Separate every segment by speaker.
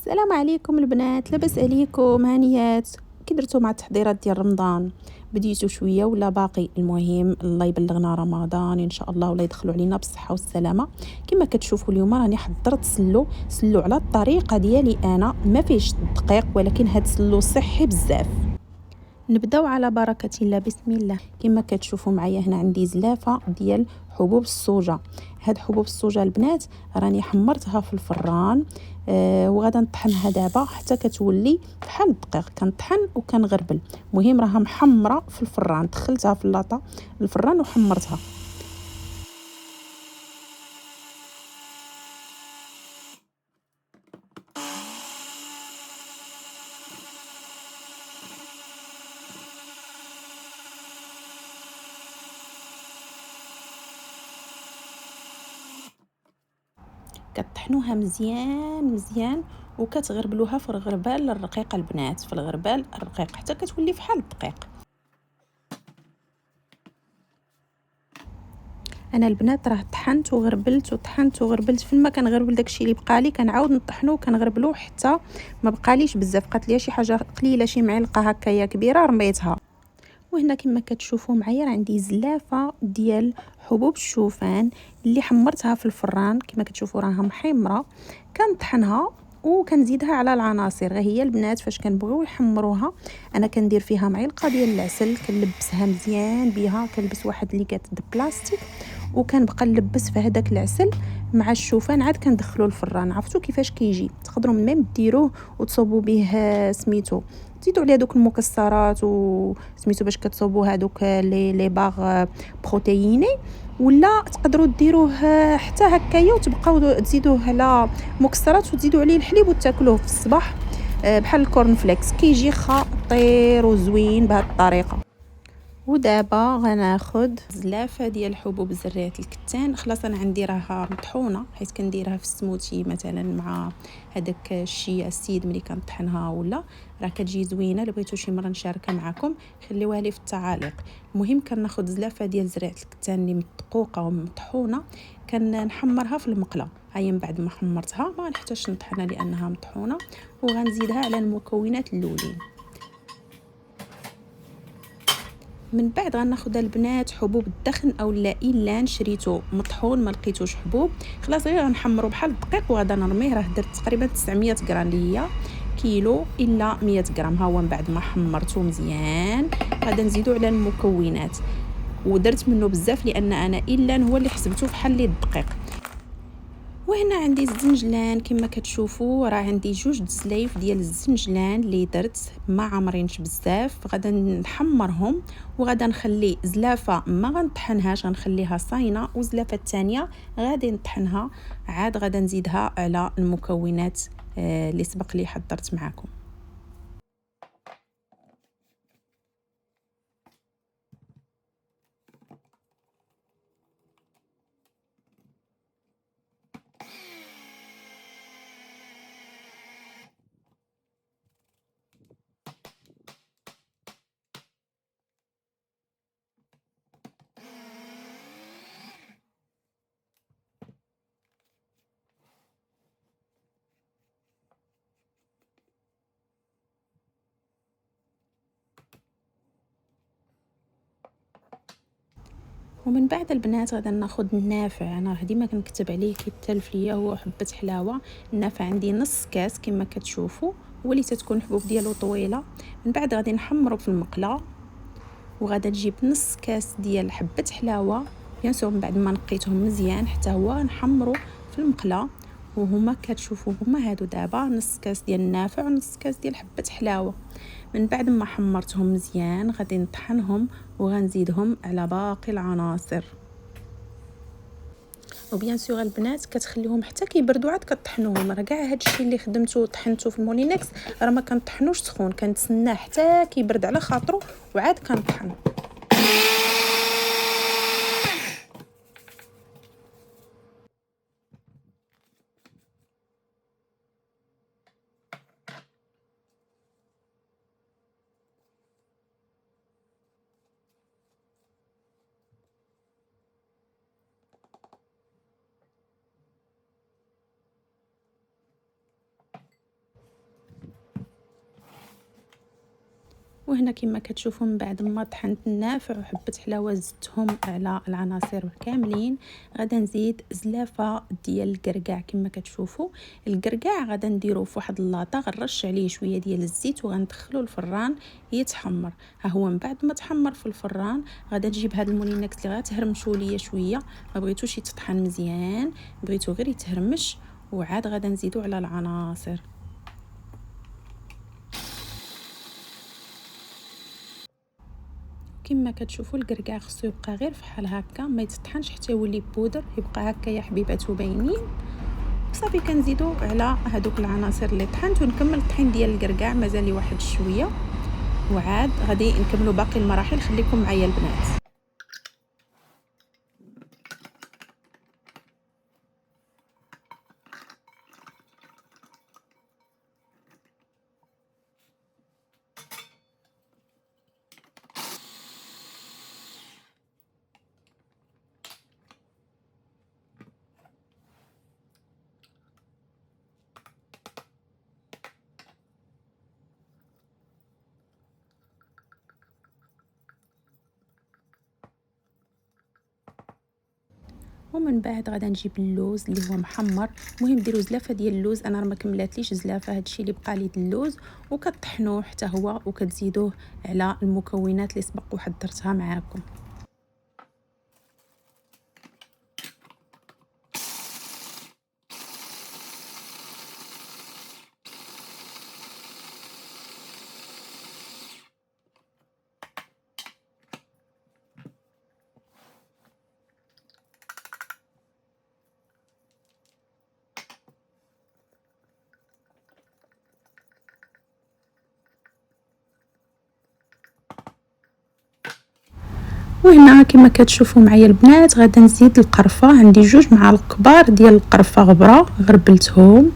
Speaker 1: السلام عليكم البنات، لاباس عليكم؟ هانيات كي درتو مع التحضيرات ديال رمضان؟ بديتو شويه ولا باقي؟ المهم الله يبلغنا رمضان ان شاء الله ولا يدخلوا علينا بالصحه والسلامه. كما كتشوفوا اليوم راني حضرت سلو على الطريقه ديالي انا، ما فيهش الدقيق ولكن هاد سلو صحي بزاف. نبداو على بركه الله، بسم الله. كما كتشوفوا معايا هنا عندي زلافه ديال حبوب الصوجه. هاد حبوب الصوجه البنات راني حمرتها في الفران، وغادا نطحنها دابا حتى كتولي بحال الدقيق. كنطحن وكنغربل، المهم راها محمره في الفران. دخلتها في اللاطه الفران وحمرتها. كطحنوها مزيان مزيان وكتغربلوها في الغربال الرقيق البنات، في الغربال الرقيق حتى كتولي بحال الدقيق. انا البنات راه طحنت وغربلت وطحنت وغربلت. فين ما كنغربل داكشي اللي بقى لي كنعاود نطحنو وكنغربلو حتى ما بقاليش بزاف. بقات ليا شي حاجه قليله، شي معلقه هكايا كبيره رميتها. وهنا كما كتشوفوا معايا راه عندي زلافه ديال حبوب الشوفان اللي حمرتها في الفران. كما كتشوفوا راها محمره. كنطحنها وكنزيدها على العناصر. هي البنات فاش كنبغيو نحمروها انا كندير فيها معلقه ديال العسل، كنلبسها مزيان بها. كنلبس واحد ليكات د بلاستيك وكنبقى نلبس في هذاك العسل مع الشوفان، عاد كندخلو الفران. عرفتوا كيفاش كيجي؟ تقدروا ميم ديروه وتصوبوا به سميتو، تزيدوا عليه دوك المكسرات وسميتو باش كتصوبوا هذوك لي باغ بروتييني، ولا تقدروا ديروه حتى هكايا وتبقاو تزيدوه على مكسرات وتزيدوا عليه الحليب وتاكلوه في الصباح بحال الكورن فليكس. كيجي خطير وزوين بهذه الطريقه. ودابا غناخد زلافه ديال حبوب زريعه الكتان. خلاص انا عندي راها مطحونه، حيت كنديرها في السموتي مثلا مع هذاك الشيا السيد ملي كنطحنها، ولا راه كتجي زوينه. الا بغيتو شي مره نشاركها معكم خليوها لي في التعاليق. المهم كناخد زلافه ديال زريعه الكتان اللي مدقوقه ومطحونه، كنحمرها في المقله. هاي من بعد ما حمرتها ما نحتاجش نطحنها لانها مطحونه، وغنزيدها على المكونات الاولين. من بعد غناخد البنات حبوب الدخن او لا الا شريتو مطحون ما لقيتوش حبوب، خلاص غير غنحمرو بحال الدقيق وغادا نرميه. راه درت تقريبا 900 غرام اللي هي كيلو الا 100 غرام. ها هو من بعد ما حمرته مزيان غادا نزيدو على المكونات. ودرت منه بزاف لان انا الا هو اللي حسبته بحال لي الدقيق. وهنا عندي الزنجلان. كما كتشوفوا راه عندي 2 سلايف ديال الزنجلان اللي درت ما عامرينش بزاف. غادا نحمرهم وغادا نخلي زلافه ما غنطحنهاش، غنخليها صاينه، وزلافه الثانيه غادي نطحنها. عاد غادا نزيدها على المكونات اللي سبق لي حضرت معكم. ومن بعد البنات غادا ناخذ النافع. انا راه ديما كنكتب عليه كيتلف ليا، هو حبه حلاوه. النافع عندي نص كاس كما كتشوفوا، ولي تتكون الحبوب ديالو طويله. من بعد غادي نحمرو في المقله، وغادا نجيب نص كاس ديال حبه حلاوه بيان سور. من بعد ما نقيتهم مزيان حتى هو نحمرو في المقله. وهما كتشوفوا هما هادو دابا نص كاس ديال النافع ونص كاس ديال حبه حلاوه. من بعد ما حمرتهم مزيان غادي نطحنهم وغنزيدهم على باقي العناصر. وبيان سور البنات كتخليهم حتى كيبردوا عاد كطحنوهم. راه كاع هادشي اللي خدمته طحنته في المولينكس راه ما كنطحنوش سخون، كنتسناه حتى كيبرد على خاطرو وعاد كنطحنو. وهنا كما كتشوفوا من بعد ما طحنت النافع وحبه حلاوه زدتهم على العناصر كاملين. غادا نزيد زلافه ديال الكركاع. كما كتشوفوا الكركاع غادا نديروه في واحد اللاطه، غنرش عليه شويه ديال الزيت وغندخلو الفران يتحمر. ها هو من بعد ما تحمر في الفران غادا نجيب هاد المولينكس اللي غتهرمشوا ليا شويه، ما بغيتوش يتطحن مزيان، بغيتو غير يتهرمش، وعاد غادا نزيدو على العناصر. كما كتشوفوا الكركاع خصو يبقى غير فحال هكا، ما يتطحنش حتى يولي بودر، يبقى هكا يا حبيبات باينين. صافي كنزيدو على هذوك العناصر اللي طحنت ونكمل الطحين ديال الكركاع، مازال لي واحد شويه، وعاد غادي نكملوا باقي المراحل. خليكم معايا البنات. ومن بعد غادا نجيب اللوز اللي هو محمر. المهم ديروا زلافه ديال اللوز، انا راه ما كملاتليش زلافه، هادشي اللي بقى لي اللوز، وكطحنوه حتى هو وكتزيدوه على المكونات اللي سبق وحضرتها معاكم. وهنا كما كتشوفوا معايا البنات غادا نزيد القرفه. عندي 2 معالق كبار ديال القرفه غبره، غربلتهم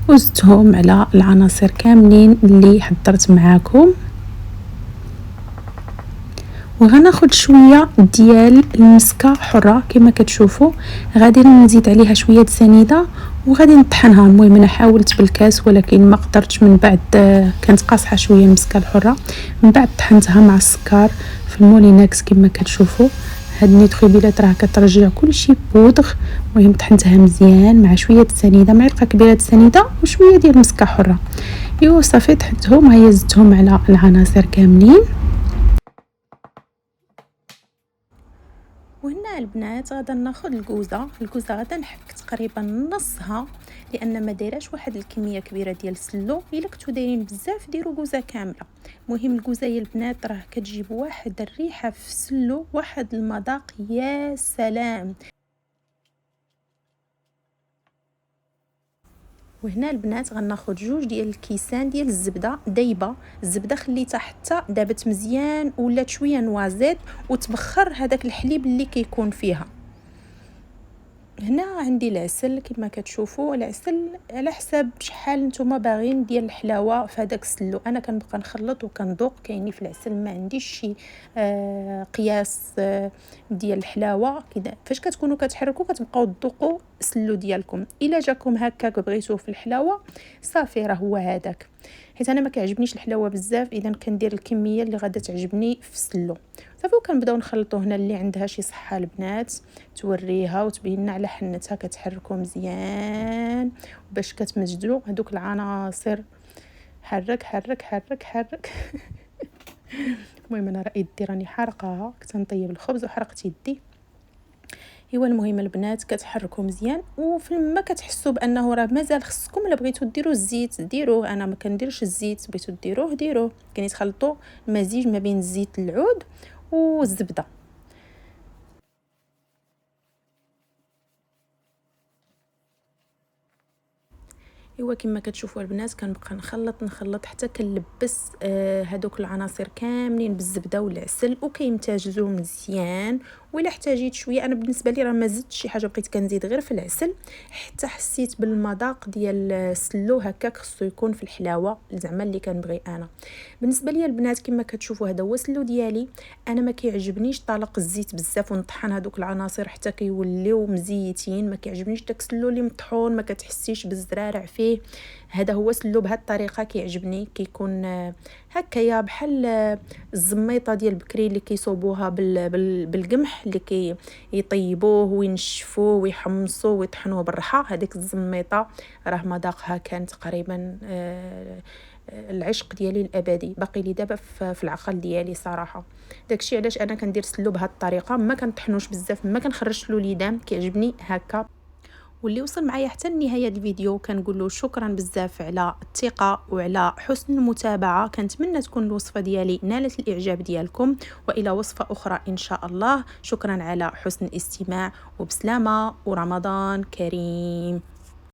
Speaker 1: وزدتهم على العناصر كاملين اللي حضرت معاكم. وغناخد شويه ديال المسكه حره كما كتشوفوا، غادي نزيد عليها شويه سنيده وغادي نطحنها. المهم انا حاولت بالكاس ولكن ما قدرتش، من بعد كانت قاصحه شويه المسكه الحره، من بعد طحنتها مع السكر في المولينكس كما كتشوفوا. هاد النيتروبيلات راه كترجع كلشي بودغ. المهم طحنتها مزيان مع شويه سنيده، معلقه كبيره سنيده وشويه ديال المسكه حره. ايوا صافي طحنتهم، هيا زدتهم على العناصر كاملين. وهنا البنات غادا ناخذ الكوزه غادا نحك تقريبا نصها، لان ما دايراش واحد الكميه كبيره ديال السلو. الا كنتو دايرين بزاف ديروا كوزه كامله. المهم الكوزه يا البنات راه كتجيب واحد الريحه في السلو، واحد المذاق يا سلام. وهنا البنات غناخذ 2 ديال الكيسان ديال الزبده دايبه. الزبده خليتها حتى دابت مزيان ولات شويه نوازيت وتبخر هذاك الحليب اللي كيكون فيها. هنا عندي العسل كما كتشوفوا، العسل على حساب شحال نتوما باغيين ديال الحلاوه في هذاك السلو. انا كنبقى نخلط وكنذوق، كايني في العسل ما عنديش شي قياس ديال الحلاوه كذا. فاش كتكونوا كتحركوا كتبقاو تذوقوا السلو ديالكم. الا جاكم هكاك بغيتوه في الحلاوه صافي راه هو هذاك، حيت انا ما كيعجبنيش الحلاوه بزاف، اذا كندير الكميه اللي غادا تعجبني في السلو صافي. وكنبداو نخلطوا. هنا اللي عندها شي صحه البنات توريها وتبين لنا على حنتها، كتحركوا مزيان باش كتمجدوا هذوك العناصر. حرك حرك حرك حرك المهم انا راه يدي راني حارقاها، كنت نطيب الخبز وحرقت يدي. ايوا المهم البنات كتحركوا مزيان، وفي ما كتحسوا بانه راه مازال خصكم، الا بغيتوا ديروا الزيت ديروه، انا ما كنديرش الزيت، بغيتوا ديروه كاين تخلطوا المزيج ما بين الزيت العود والزبده. ايوا كما كتشوفوا البنات كنبقى نخلط حتى كنلبس هذوك العناصر كاملين بالزبده والعسل وكيمتزجوا مزيان. وإلا احتاجيت شويه، انا بالنسبه لي راه ما زدتش شي حاجه، بقيت كنزيد غير في العسل حتى حسيت بالمذاق ديال السلو هكاك خصو يكون في الحلاوه زعما اللي كنبغي انا. بالنسبه لي البنات كما كتشوفوا هذا هو السلو ديالي. انا ما كيعجبنيش طلق الزيت بزاف ونطحن هذوك العناصر حتى كيوليو مزيتين، ما كيعجبنيش داك السلو اللي مطحون ما كتحسيش بالزرارع فيه. هذا هو سلو بهذه الطريقه كيعجبني، كيكون هكايا بحال الزميطه ديال بكري اللي كيصوبوها بالقمح اللي كيطيبوه وينشفوه ويحمصوه ويطحنوه بالرحى. هذيك الزميطه راه مذاقها كان تقريبا العشق ديالي الابدي، باقي لي دابا في العقل ديالي صراحه. داكشي علاش انا كندير سلو بهذه الطريقه، ما كنطحنوش بزاف، ما كنخرجش له ليدام، كيعجبني هكا. واللي وصل معايا حتى لنهايه الفيديو كنقول له شكرا بزاف على الثقه وعلى حسن المتابعه. كنتمنى تكون الوصفه ديالي نالت الاعجاب ديالكم، والى وصفه اخرى ان شاء الله. شكرا على حسن الاستماع، وبسلامه ورمضان كريم.